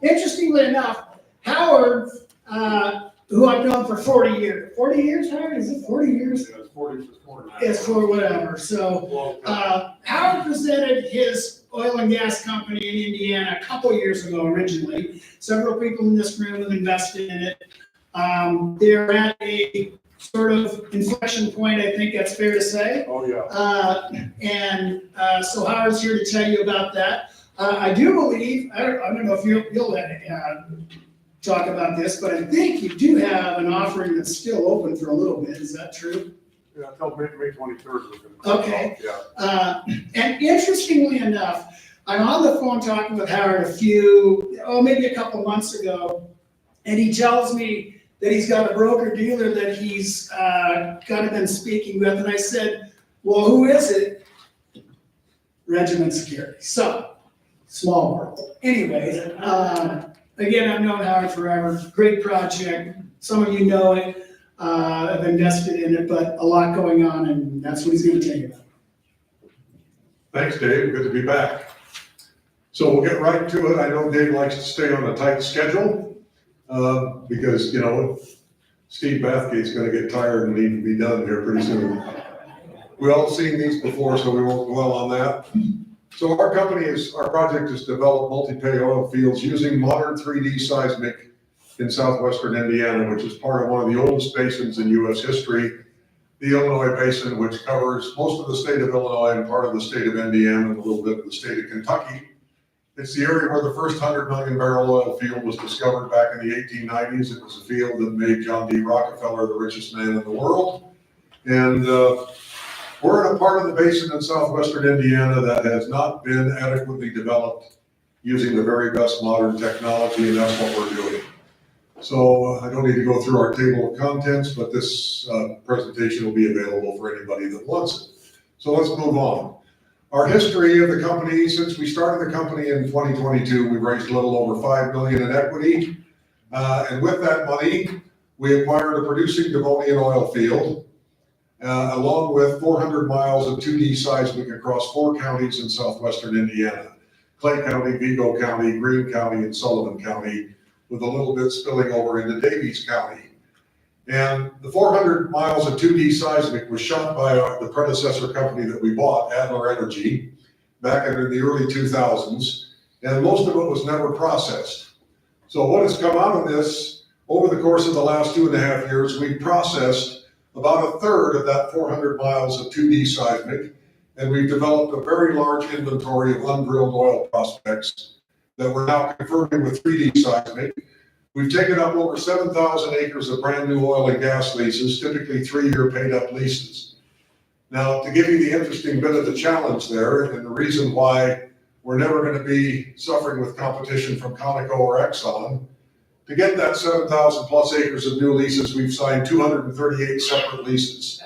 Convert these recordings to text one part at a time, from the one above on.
Interestingly enough, Howard, who I've known for 40 years. 40 years, Howard? Is it 40 years? Yeah, it's 40 for 49. It's for whatever. So Howard presented his oil and gas company in Indiana a couple years ago originally. Several people in this room have invested in it. They're at a sort of inflection point, I think that's fair to say. Oh, yeah. So Howard's here to tell you about that. I do believe, I don't know if you'll talk about this, but I think you do have an offering that's still open for a little bit. Is that true? Yeah, until May 23rd. Okay. Yeah. And interestingly enough, I'm on the phone talking with Howard maybe a couple months ago, and he tells me that he's got a broker dealer that he's kind of been speaking with, and I said, well, who is it? Regiment Security. So, small world. Anyways, again, I've known Howard forever. Great project. Some of you know it. I've invested in it, but a lot going on, and that's what he's going to tell you about. Thanks, Dave. Good to be back. So we'll get right to it. I know Dave likes to stay on a tight schedule because, Steve Bathgate's going to get tired and need to be done here pretty soon. We've all seen these before, so we won't dwell on that. So our project is to develop multi-pay oil fields using modern 3D seismic in southwestern Indiana, which is part of one of the oldest basins in U.S. history, the Illinois Basin, which covers most of the state of Illinois and part of the state of Indiana and a little bit of the state of Kentucky. It's the area where the first 100 million barrel oil field was discovered back in the 1890s. It was a field that made John D. Rockefeller the richest man in the world. And we're in a part of the basin in southwestern Indiana that has not been adequately developed using the very best modern technology, and that's what we're doing. So I don't need to go through our table of contents, but this presentation will be available for anybody that wants it. So let's move on. Our history of the company, since we started the company in 2022, we've raised a little over $5 million in equity. And with that money, we acquired a producing Devonian oil field, along with 400 miles of 2D seismic across 4 counties in southwestern Indiana: Clay County, Vigo County, Greene County, and Sullivan County, with a little bit spilling over into Davies County. And the 400 miles of 2D seismic was shot by the predecessor company that we bought, Adler Energy, back in the early 2000s, and most of it was never processed. So what has come out of this, over the course of the last 2.5 years, we processed about a third of that 400 miles of 2D seismic, and we've developed a very large inventory of undrilled oil prospects that we're now confirming with 3D seismic. We've taken up over 7,000 acres of brand new oil and gas leases, typically 3-year paid up leases. Now, to give you the interesting bit of the challenge there, and the reason why we're never going to be suffering with competition from Conoco or Exxon, to get that 7,000 plus acres of new leases, we've signed 238 separate leases.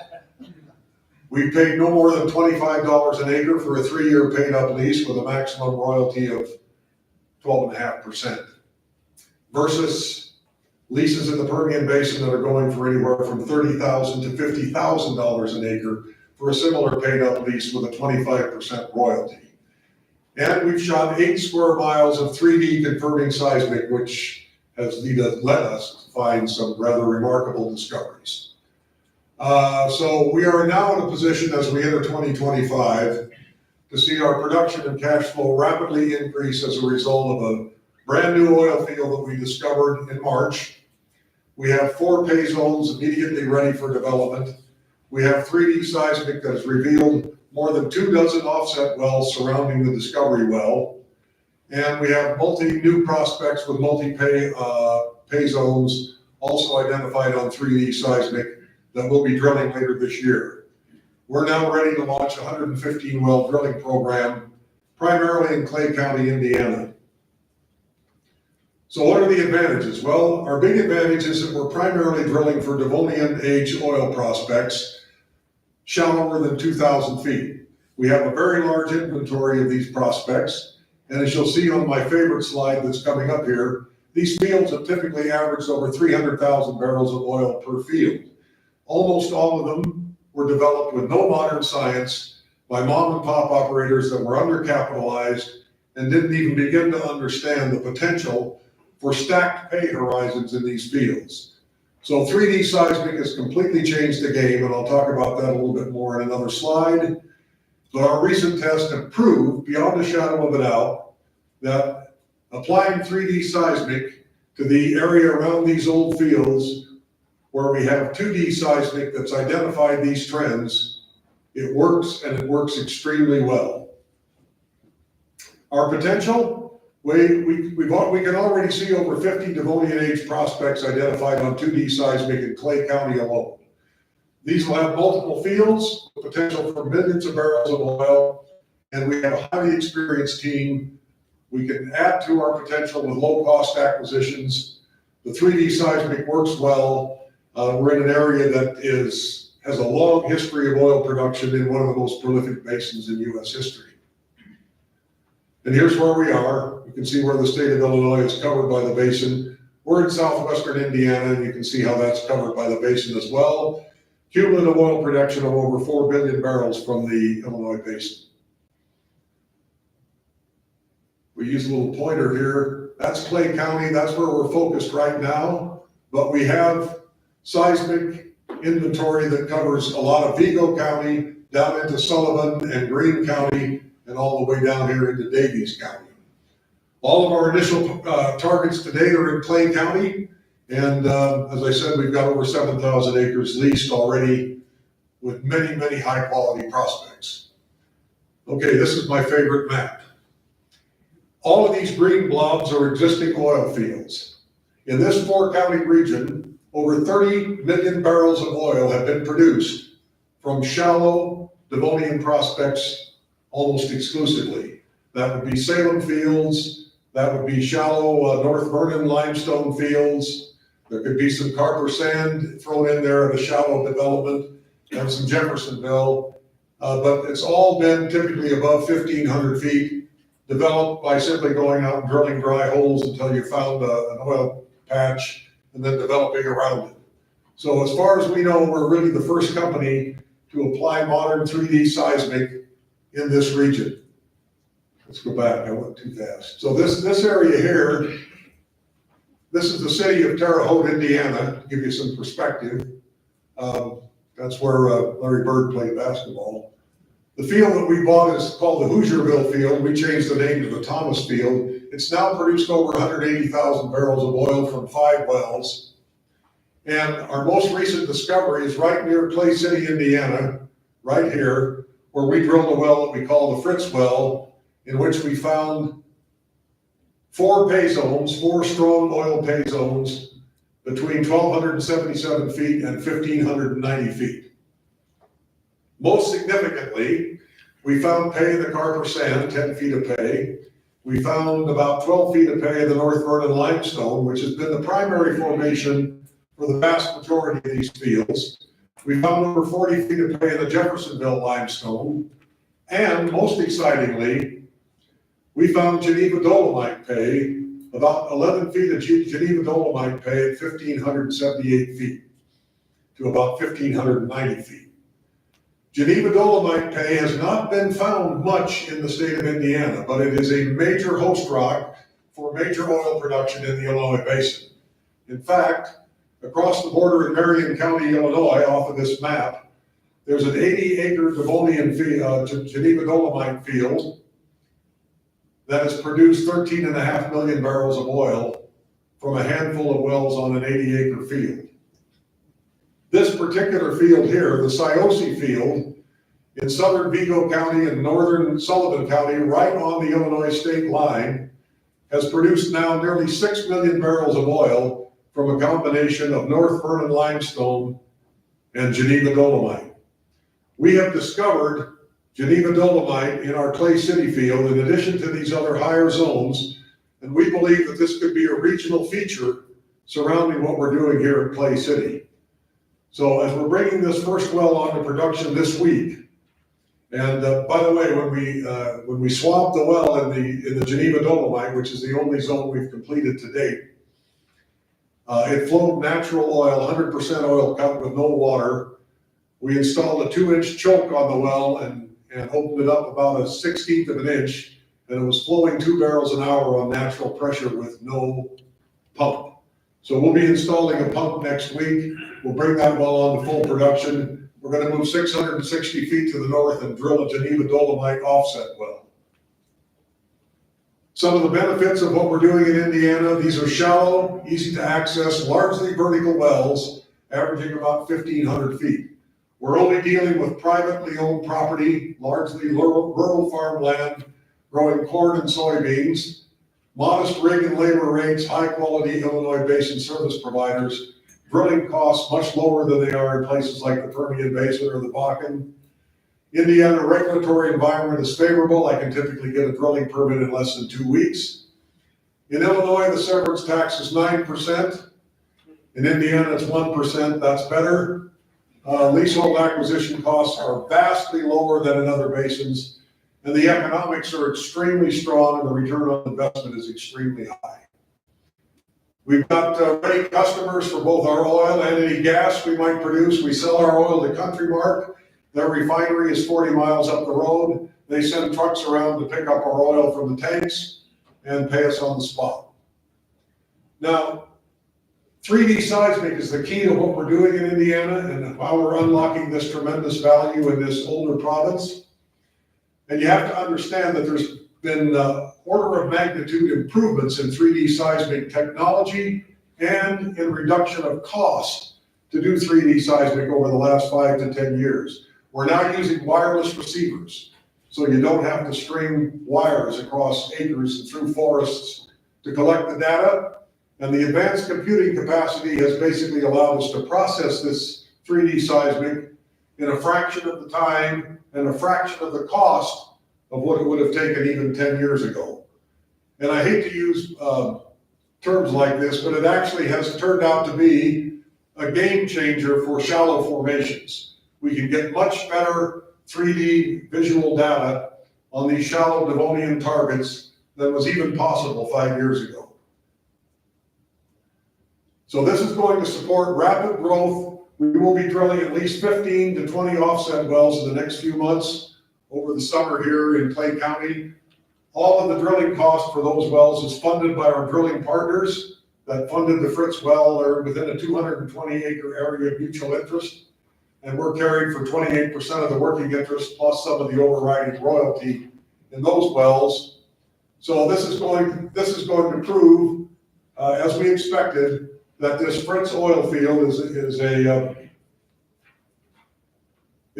We've paid no more than $25 an acre for a 3-year paid up lease with a maximum royalty of 12.5%. Versus leases in the Permian Basin that are going for anywhere from $30,000 to $50,000 an acre for a similar paid up lease with a 25% royalty. And we've shot 8 square miles of 3D confirming seismic, which has led us to find some rather remarkable discoveries. So we are now in a position as we enter 2025 to see our production and cash flow rapidly increase as a result of a brand new oil field that we discovered in March. We have 4 pay zones immediately ready for development. We have 3D seismic that has revealed more than 24 offset wells surrounding the discovery well. And we have new prospects with multi-pay pay zones also identified on 3D seismic that we'll be drilling later this year. We're now ready to launch a 115 well drilling program, primarily in Clay County, Indiana. So what are the advantages? Well, our big advantage is that we're primarily drilling for Devonian age oil prospects shallower than 2,000 feet. We have a very large inventory of these prospects, and as you'll see on my favorite slide that's coming up here, these fields have typically averaged over 300,000 barrels of oil per field. Almost all of them were developed with no modern science by mom and pop operators that were undercapitalized and didn't even begin to understand the potential for stacked pay horizons in these fields. So 3D seismic has completely changed the game, and I'll talk about that a little bit more in another slide. But our recent tests have proved, beyond a shadow of a doubt, that applying 3D seismic to the area around these old fields where we have 2D seismic that's identified these trends, it works, and it works extremely well. Our potential, we can already see over 50 Devonian age prospects identified on 2D seismic in Clay County alone. These will have multiple fields, potential for millions of barrels of oil, and we have a highly experienced team. We can add to our potential with low-cost acquisitions. The 3D seismic works well. We're in an area that has a long history of oil production in one of the most prolific basins in U.S. history. And here's where we are. You can see where the state of Illinois is covered by the basin. We're in southwestern Indiana, and you can see how that's covered by the basin as well. Cumulative oil production of over 4 billion barrels from the Illinois basin. We use a little pointer here. That's Clay County. That's where we're focused right now. But we have seismic inventory that covers a lot of Vigo County, down into Sullivan and Greene County, and all the way down here into Davies County. All of our initial targets today are in Clay County. And as I said, we've got over 7,000 acres leased already with many, many high quality prospects. Okay, this is my favorite map. All of these green blobs are existing oil fields. In this 4-county region, over 30 million barrels of oil have been produced from shallow Devonian prospects almost exclusively. That would be Salem fields, that would be shallow North Vernon limestone fields. There could be some Carper sand thrown in there at a shallow development and some Jeffersonville, but it's all been typically above 1,500 feet, developed by simply going out and drilling dry holes until you found an oil patch and then developing around it. So as far as we know, we're really the first company to apply modern 3D seismic in this region. Let's go back, I went too fast. So this area here, this is the city of Terre Haute, Indiana, to give you some perspective. That's where Larry Bird played basketball. The field that we bought is called the Hoosierville field. We changed the name to the Thomas field. It's now produced over 180,000 barrels of oil from 5 wells. And our most recent discovery is right near Clay City, Indiana, right here, where we drilled a well that we call the Fritz well, in which we found 4 pay zones, 4 strong oil pay zones between 1,277 feet and 1,590 feet. Most significantly, we found pay in the Carper sand, 10 feet of pay. We found about 12 feet of pay in the North Vernon limestone, which has been the primary formation for the vast majority of these fields. We found over 40 feet of pay in the Jeffersonville limestone. And most excitingly, we found Geneva dolomite pay, about 11 feet of Geneva dolomite pay at 1,578 feet to about 1,590 feet. Geneva dolomite pay has not been found much in the state of Indiana, but it is a major host rock for major oil production in the Illinois basin. In fact, across the border in Marion County, Illinois, off of this map, there's an 80-acre Devonian Geneva dolomite field that has produced 13.5 million barrels of oil from a handful of wells on an 80-acre field. This particular field here, the Sciosi field, in southern Vigo County and northern Sullivan County, right on the Illinois state line, has produced now nearly 6 million barrels of oil from a combination of North Vernon limestone and Geneva dolomite. We have discovered Geneva dolomite in our Clay City field in addition to these other higher zones, and we believe that this could be a regional feature surrounding what we're doing here at Clay City. So as we're bringing this first well onto production this week, and by the way, when we swabbed the well in the Geneva dolomite, which is the only zone we've completed to date, it flowed natural oil, 100% oil cut with no water. We installed a 2-inch choke on the well and opened it up about a 1/16 of an inch and it was flowing 2 barrels an hour on natural pressure with no pump. So we'll be installing a pump next week. We'll bring that well on to full production. We're gonna move 660 feet to the north and drill a Geneva Dolomite offset well. Some of the benefits of what we're doing in Indiana, these are shallow, easy to access, largely vertical wells, averaging about 1,500 feet. We're only dealing with privately owned property, largely rural farmland, growing corn and soybeans, modest rig and labor rates, high quality Illinois basin service providers, drilling costs much lower than they are in places like the Permian Basin or the Bakken. Indiana regulatory environment is favorable. I can typically get a drilling permit in less than 2 weeks. In Illinois, the severance tax is 9%. In Indiana, it's 1%. That's better. Leasehold acquisition costs are vastly lower than in other basins, and the economics are extremely strong, and the return on investment is extremely high. We've got ready customers for both our oil and any gas we might produce. We sell our oil to Country Mark. Their refinery is 40 miles up the road. They send trucks around to pick up our oil from the tanks and pay us on the spot. Now, 3D seismic is the key to what we're doing in Indiana and how we're unlocking this tremendous value in this older province. And you have to understand that there's been order of magnitude improvements in 3D seismic technology and in reduction of cost to do 3D seismic over the last 5 to 10 years. We're now using wireless receivers, so you don't have to string wires across acres and through forests to collect the data. And the advanced computing capacity has basically allowed us to process this 3D seismic in a fraction of the time and a fraction of the cost of what it would have taken even 10 years ago. And I hate to use terms like this, but it actually has turned out to be a game changer for shallow formations. We can get much better 3D visual data on these shallow Devonian targets than was even possible 5 years ago. So this is going to support rapid growth. We will be drilling at least 15 to 20 offset wells in the next few months over the summer here in Clay County. All of the drilling cost for those wells is funded by our drilling partners that funded the Fritz well. They're within a 220 acre area of mutual interest. And we're carried for 28% of the working interest plus some of the overriding royalty in those wells. So this is going to prove, as we expected, that this Fritz oil field is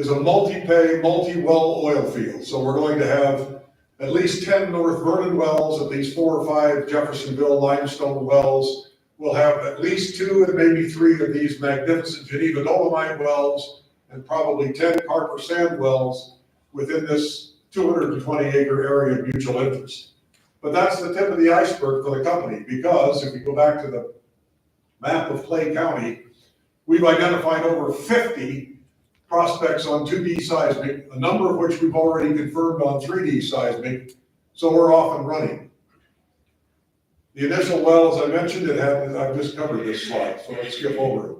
a multi-pay, multi-well oil field. So we're going to have at least 10 North Vernon wells, at least 4 or 5 Jeffersonville limestone wells. We'll have at least 2 and maybe 3 of these magnificent Geneva Dolomite wells and probably 10 Carper sand wells within this 220 acre area of mutual interest. But that's the tip of the iceberg for the company, because if you go back to the map of Clay County, we've identified over 50 prospects on 2D seismic, a number of which we've already confirmed on 3D seismic, so we're off and running. The initial well, as I mentioned, I've just covered this slide, so let's skip over it.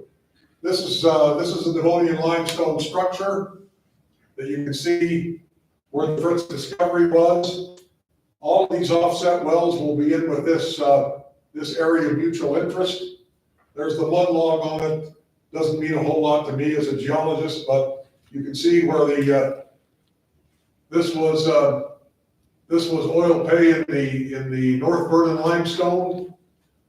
This is a Devonian limestone structure that you can see where the first discovery was. All of these offset wells will be in with this area of mutual interest. There's the mud log on it. Doesn't mean a whole lot to me as a geologist, but you can see where this was oil pay in the North Vernon limestone,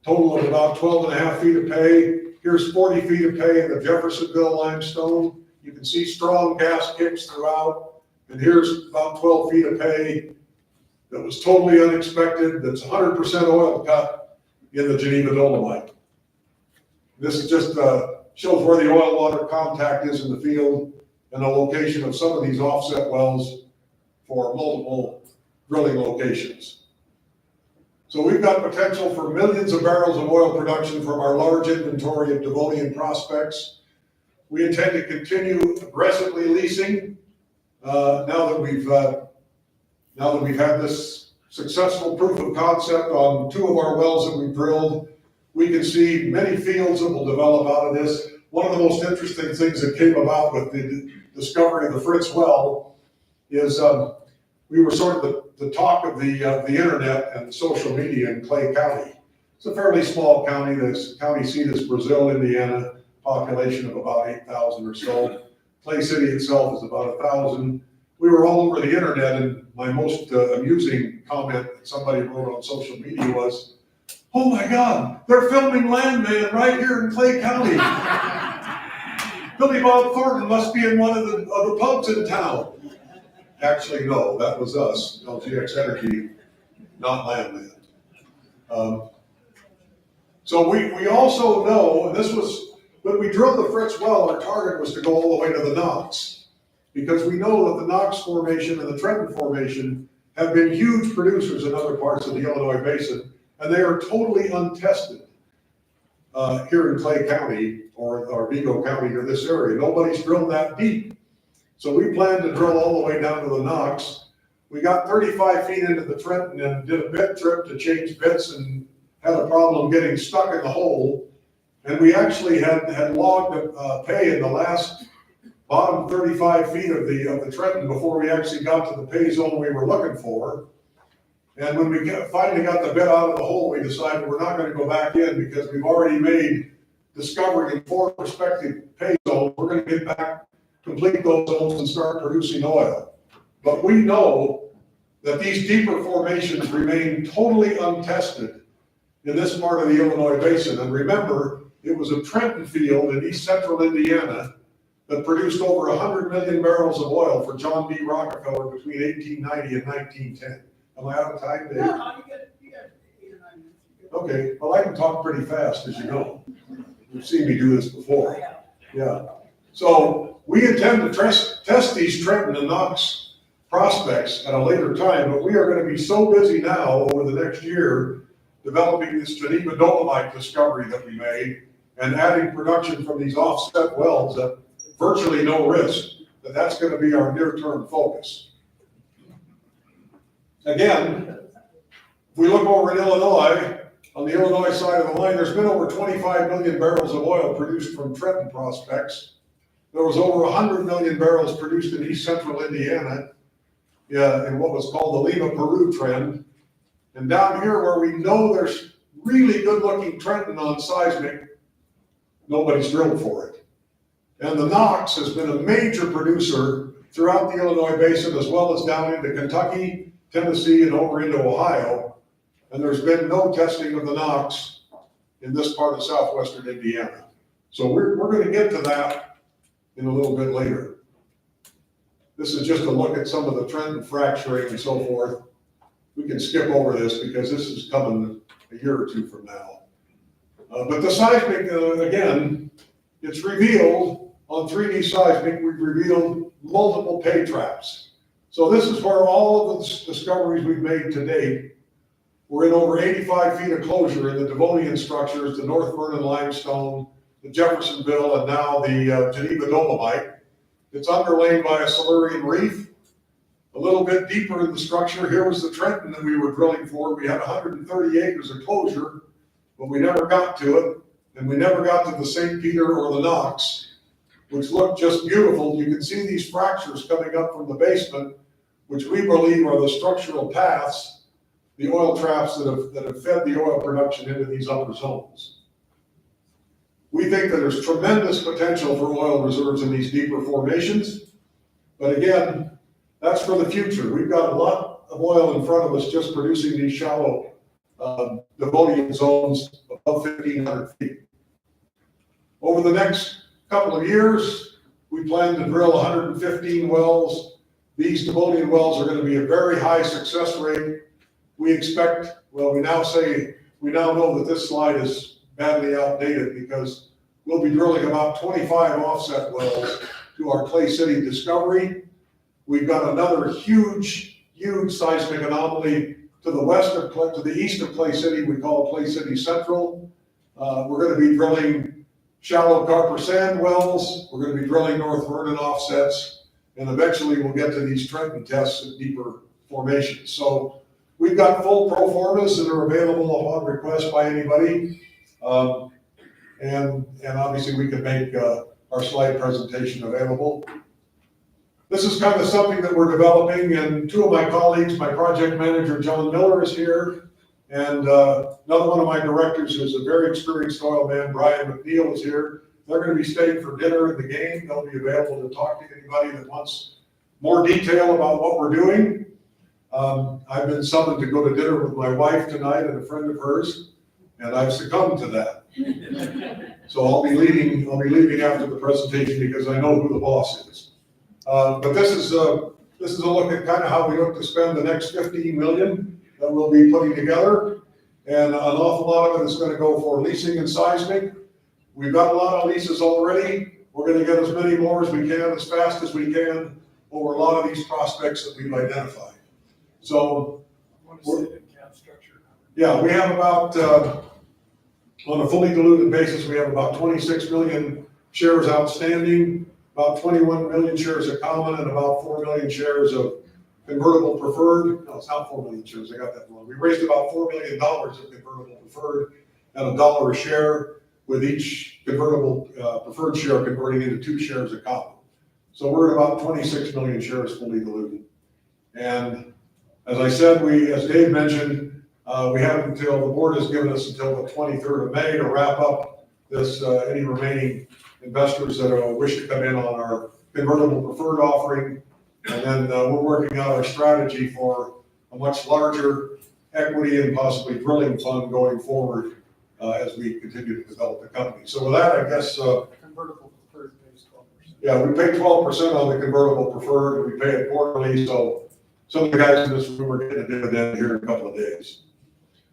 total of about 12.5 feet of pay. Here's 40 feet of pay in the Jeffersonville limestone. You can see strong gas kicks throughout, and here's about 12 feet of pay that was totally unexpected. That's 100% oil cut in the Geneva Dolomite. This is just shows where the oil water contact is in the field and the location of some of these offset wells for multiple drilling locations. So we've got potential for millions of barrels of oil production from our large inventory of Devonian prospects. We intend to continue aggressively leasing now that we've had this successful proof of concept on 2 of our wells that we've drilled. We can see many fields that will develop out of this. One of the most interesting things that came about with the discovery of the Fritz well is we were sort of the talk of the internet and social media in Clay County. It's a fairly small county. The county seat is Brazil, Indiana, population of about 8,000 or so. Clay City itself is about 1,000. We were all over the internet, and my most amusing comment that somebody wrote on social media was, "Oh my God, they're filming Landman right here in Clay County. Billy Bob Thornton must be in one of the pubs in town." Actually, no, that was us, LGX Energy, not Landman. So we also know, and this was, when we drilled the Fritz well, our target was to go all the way to the Knox, because we know that the Knox Formation and the Trenton Formation have been huge producers in other parts of the Illinois Basin, and they are totally untested here in Clay County or Vigo County or this area. Nobody's drilled that deep. So we planned to drill all the way down to the Knox. We got 35 feet into the Trenton and did a bit trip to change bits and had a problem getting stuck in the hole. And we actually had logged a pay in the last bottom 35 feet of the Trenton before we actually got to the pay zone we were looking for. And when we finally got the bit out of the hole, we decided we're not going to go back in because we've already made discovery in 4 prospective pay zones. We're going to get back, complete those zones and start producing oil. But we know that these deeper formations remain totally untested in this part of the Illinois Basin. And remember, it was a Trenton field in east central Indiana that produced over 100 million barrels of oil for John D. Rockefeller between 1890 and 1910. Am I out of time, Dave? No, you got 8 or 9 minutes. Okay, well, I can talk pretty fast, as you know. You've seen me do this before. Yeah. So we intend to test these Trenton and Knox prospects at a later time, but we are going to be so busy now over the next year developing this Geneva Dolomite discovery that we made and adding production from these offset wells at virtually no risk, that's going to be our near-term focus. Again, if we look over in Illinois, on the Illinois side of the line, there's been over 25 million barrels of oil produced from Trenton prospects. There was over 100 million barrels produced in east central Indiana, in what was called the Lima Peru trend. And down here where we know there's really good looking Trenton on seismic, nobody's drilled for it. And the Knox has been a major producer throughout the Illinois Basin, as well as down into Kentucky, Tennessee, and over into Ohio. And there's been no testing of the Knox in this part of southwestern Indiana. So we're going to get to that in a little bit later. This is just a look at some of the Trenton fracturing and so forth. We can skip over this because this is coming a year or 2 from now. But the seismic, again, it's revealed on 3D seismic, we've revealed multiple pay traps. So this is where all of the discoveries we've made to date. We're in over 85 feet of closure in the Devonian structures, the North Vernon limestone, the Jeffersonville, and now the Geneva Dolomite. It's underlain by a Silurian reef. A little bit deeper in the structure, here was the Trenton that we were drilling for. We had 130 acres of closure, but we never got to it. And we never got to the St. Peter or the Knox, which looked just beautiful. You can see these fractures coming up from the basement, which we believe are the structural paths, the oil traps that have fed the oil production into these upper zones. We think that there's tremendous potential for oil reserves in these deeper formations. But again, that's for the future. We've got a lot of oil in front of us just producing these shallow Devonian zones above 1,500 feet. Over the next couple of years, we plan to drill 115 wells. These Devonian wells are going to be a very high success rate. We expect, well, we now know that this slide is badly outdated because we'll be drilling about 25 offset wells to our Clay City discovery. We've got another huge seismic anomaly to the west of Clay, to the east of Clay City. We call Clay City Central. We're going to be drilling shallow Carper sand wells. We're going to be drilling North Vernon offsets, and eventually we'll get to these Trenton tests at deeper formations. So we've got full pro formas that are available upon request by anybody, and obviously we can make our slide presentation available. this is kind of something that we're developing, and two of my colleagues, my project manager, John Miller, is here, and another one of my directors who's a very experienced oil man, Brian McNeil, is here. They're going to be staying for dinner in the game. They'll be available to talk to anybody that wants more detail about what we're doing. I've been summoned to go to dinner with my wife tonight and a friend of hers, and I've succumbed to that. So I'll be leaving after the presentation because I know who the boss is. But this is a look at kind of how we look to spend the next 15 million that we'll be putting together. And an awful lot of it is going to go for leasing and seismic. We've got a lot of leases already. We're going to get as many more as we can, as fast as we can, over a lot of these prospects that we've identified. So, yeah, we have about, on a fully diluted basis, we have about 26 million shares outstanding, about 21 million shares of common, and about 4 million shares of convertible preferred. No, it's not 4 million shares, I got that wrong. We raised about $4 million of convertible preferred at $1 a share, with each convertible preferred share converting into 2 shares of common. So we're at about 26 million shares fully diluted. And as I said, as Dave mentioned, we have until, the board has given us until the 23rd of May to wrap up this, any remaining investors that wish to come in on our convertible preferred offering. And then we're working out our strategy for a much larger equity and possibly drilling fund going forward as we continue to develop the company. So with that, I guess. Convertible preferred pays 12%. Yeah, we pay 12% on the convertible preferred. We pay it quarterly, so some of the guys in this room are getting a dividend here in a couple of days.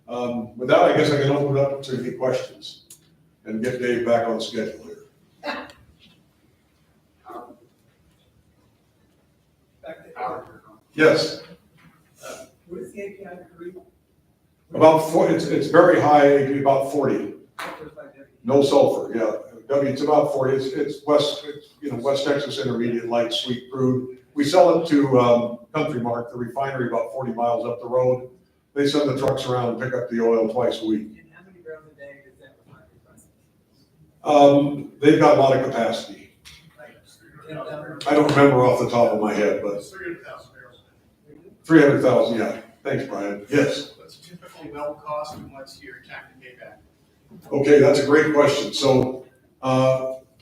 With that, I guess I can open it up to any questions and get Dave back on schedule here. Back to Howard. Yes. What is the API degree? About 40, it's very high, about 40. No sulfur, yeah. It's about 40. It's West Texas Intermediate Light Sweet Crude. We sell it to Country Mark, the refinery, about 40 miles up the road. They send the trucks around and pick up the oil twice a week. And how many barrels a day does that refinery process? They've got a lot of capacity. I don't remember off the top of my head, but 300,000 barrels. 300,000, yeah. Thanks, Brian. Yes. What's typically well cost and what's your time to pay back? Okay, that's a great question. So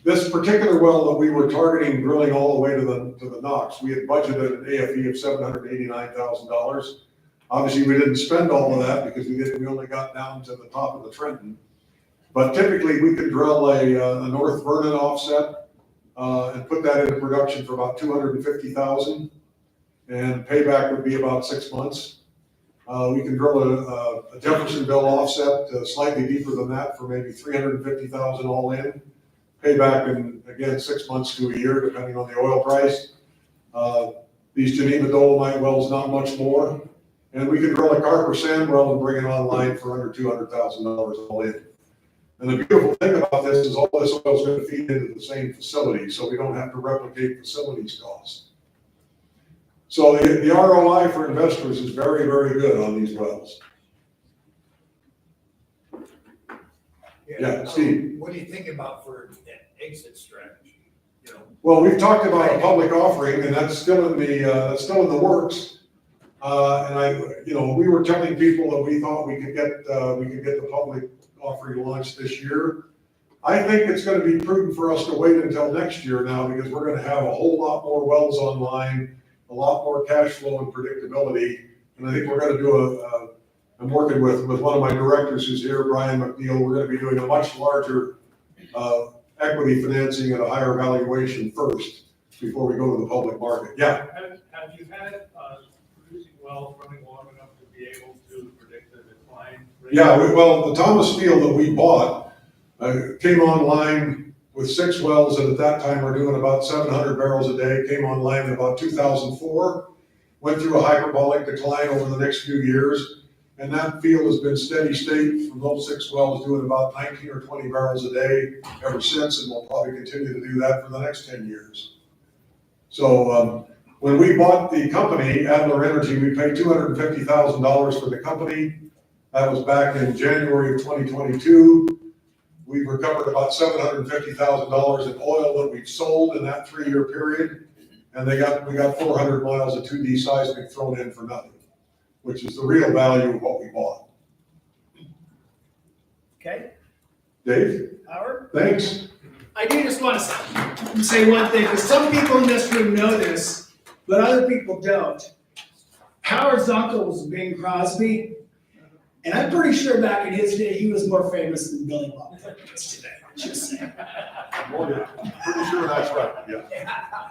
this particular well that we were targeting drilling all the way to the Knox, we had budgeted an AFE of $789,000. Obviously, we didn't spend all of that because we only got down to the top of the Trenton. But typically, we could drill a North Vernon offset and put that into production for about $250,000, and payback would be about 6 months. We can drill a Jeffersonville offset slightly deeper than that for maybe $350,000 all in. Payback in, again, 6 months to a year, depending on the oil price. These Geneva Dolomite wells, not much more. And we can drill a Carper sand well and bring it online for under $200,000 all in. And the beautiful thing about this is all this oil is going to feed into the same facility, so we don't have to replicate facilities costs. So the ROI for investors is very, very good on these wells. Yeah, Steve. What do you think about for an exit strategy? Well, we've talked about a public offering, and that's still in the works. And we were telling people that we thought we could get the public offering launched this year. I think it's going to be prudent for us to wait until next year now, because we're going to have a whole lot more wells online, a lot more cash flow and predictability. And I think we're going to do I'm working with one of my directors who's here, Brian McNeil. We're going to be doing a much larger equity financing at a higher valuation first before we go to the public market. Yeah. Have you had producing wells running long enough to be able to predict the decline rate? Yeah, well, the Thomas field that we bought came online with 6 wells, and at that time we're doing about 700 barrels a day. Came online in about 2004, went through a hyperbolic decline over the next few years, and that field has been steady state from those 6 wells, doing about 19 or 20 barrels a day ever since, and we'll probably continue to do that for the next 10 years. So when we bought the company, Adler Energy, we paid $250,000 for the company. That was back in January of 2022. We've recovered about $750,000 in oil that we've sold in that 3-year period. And we got 400 miles of 2D seismic thrown in for nothing, which is the real value of what we bought. Okay, Dave, Howard? thanks. I do just want to say one thing, because some people in this room know this, but other people don't. Howard's uncle was Bing Crosby, and I'm pretty sure back in his day, he was more famous than Billy Bob is today, just saying. I'm pretty sure that's right, yeah.